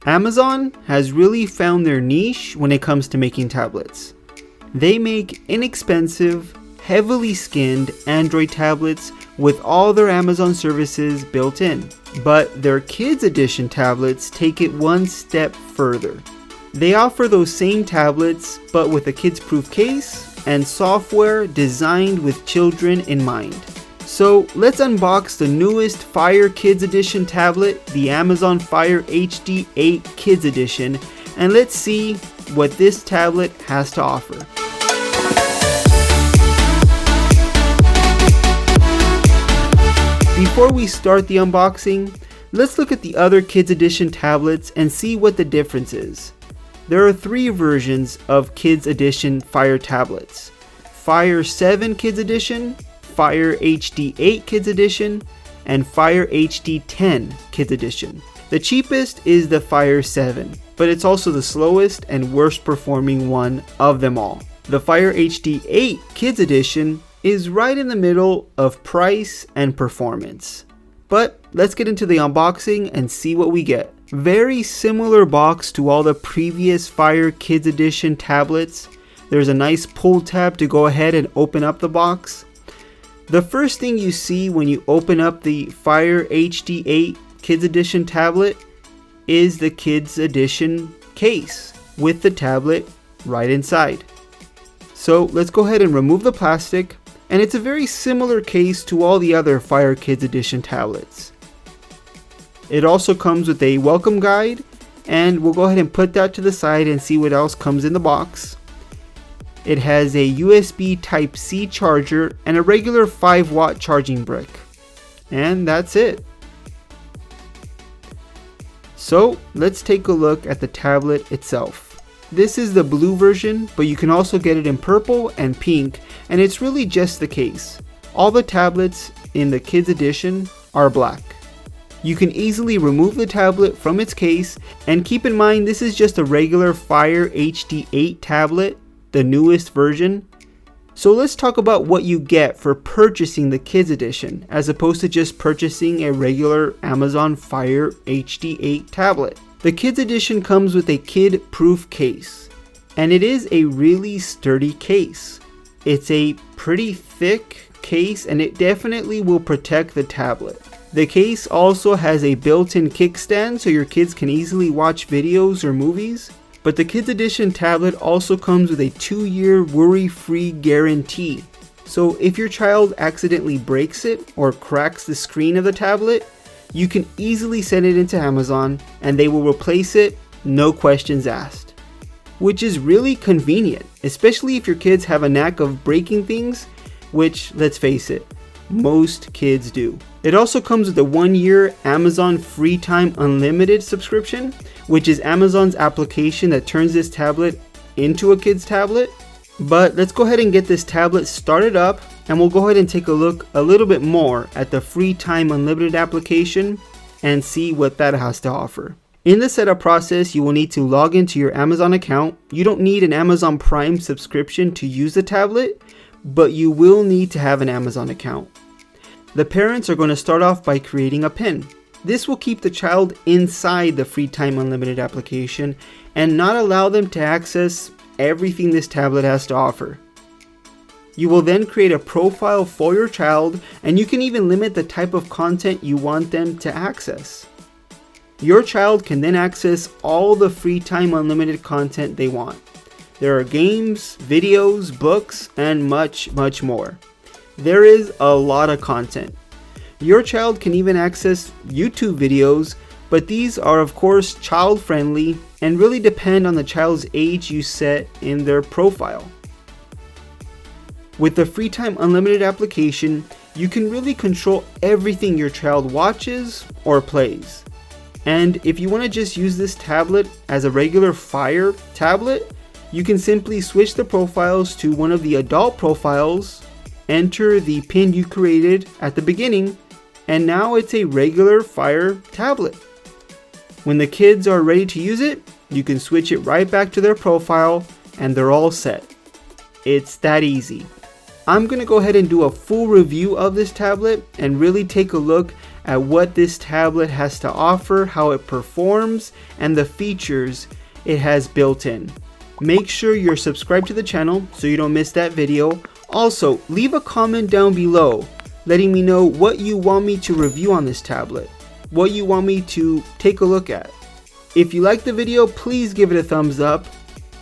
Amazon has really found their niche when it comes to making tablets. They make inexpensive, heavily skinned Android tablets with all their Amazon services built in. But their Kids Edition tablets take it one step further. They offer those same tablets, but with a kids-proof case and software designed with children in mind. So let's unbox the newest Fire Kids Edition tablet, the Amazon Fire HD 8 Kids Edition, and let's see what this tablet has to offer. Before we start the unboxing, let's look at the other Kids Edition tablets and see what the difference is. There are 3 versions of Kids Edition Fire tablets: Fire 7 Kids Edition, Fire HD 8 Kids Edition, and Fire HD 10 Kids Edition. The cheapest is the Fire 7, but it's also the slowest and worst performing one of them all. The Fire HD 8 Kids Edition is right in the middle of price and performance. But let's get into the unboxing and see what we get. Very similar box to all the previous Fire Kids Edition tablets. There's a nice pull tab to go ahead and open up the box. The first thing you see when you open up the Fire HD 8 Kids Edition tablet is the Kids Edition case with the tablet right inside. So let's go ahead and remove the plastic, and it's a very similar case to all the other Fire Kids Edition tablets. It also comes with a welcome guide, and we'll go ahead and put that to the side and see what else comes in the box. It has a USB Type-C charger and a regular 5-watt charging brick. And that's it. So let's take a look at the tablet itself. This is the blue version, but you can also get it in purple and pink, and it's really just the case. All the tablets in the Kids Edition are black. You can easily remove the tablet from its case, and keep in mind this is just a regular Fire HD 8 tablet, the newest version. So let's talk about what you get for purchasing the Kids Edition, as opposed to just purchasing a regular Amazon Fire HD 8 tablet. The Kids Edition comes with a kid-proof case, and it is a really sturdy case. It's a pretty thick case, and it definitely will protect the tablet. The case also has a built-in kickstand so your kids can easily watch videos or movies. But the Kids Edition tablet also comes with a 2-year worry-free guarantee. So if your child accidentally breaks it or cracks the screen of the tablet, you can easily send it into Amazon and they will replace it, no questions asked. Which is really convenient, especially if your kids have a knack of breaking things, which, let's face it, most kids do. It also comes with a 1-year Amazon Free Time Unlimited subscription, which is Amazon's application that turns this tablet into a kid's tablet. But let's go ahead and get this tablet started up, and we'll go ahead and take a look a little bit more at the Free Time Unlimited application and see what that has to offer. In the setup process, you will need to log into your Amazon account. You don't need an Amazon Prime subscription to use the tablet, but you will need to have an Amazon account. The parents are going to start off by creating a PIN. This will keep the child inside the Free Time Unlimited application and not allow them to access everything this tablet has to offer. You will then create a profile for your child, and you can even limit the type of content you want them to access. Your child can then access all the Free Time Unlimited content they want. There are games, videos, books, and much, much more. There is a lot of content. Your child can even access YouTube videos, but these are of course child friendly and really depend on the child's age you set in their profile. With the Free Time Unlimited application, you can really control everything your child watches or plays. And if you want to just use this tablet as a regular Fire tablet, you can simply switch the profiles to one of the adult profiles, enter the PIN you created at the beginning, and now it's a regular Fire tablet. When the kids are ready to use it, you can switch it right back to their profile and they're all set. It's that easy. I'm going to go ahead and do a full review of this tablet and really take a look at what this tablet has to offer, how it performs, and the features it has built in. Make sure you're subscribed to the channel so you don't miss that video. Also, leave a comment down below letting me know what you want me to review on this tablet, what you want me to take a look at. If you liked the video, please give it a thumbs up.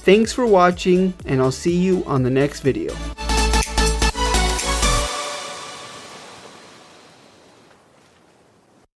Thanks for watching, and I'll see you on the next video.